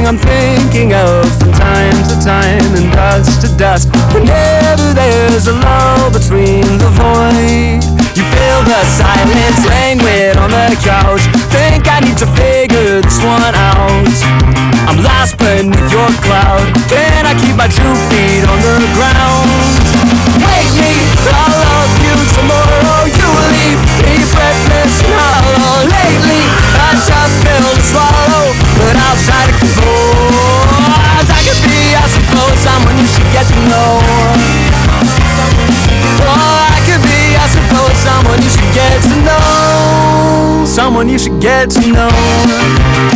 song I'm thinking of from time to time and dust to dust. Whenever there's a lull between the void, you feel the silence languid on the couch. Think I need to figure this one out. I'm lost beneath your cloud. Can I keep my 2 feet on the ground? Wake me, I'll love you tomorrow. You will leave me breathless and hollow. Lately, a tough pill to swallow, but I'll try to compose. I could be, I suppose, someone you should get to know. Oh, I could be, I suppose, someone you should get to know. Someone you should get to know.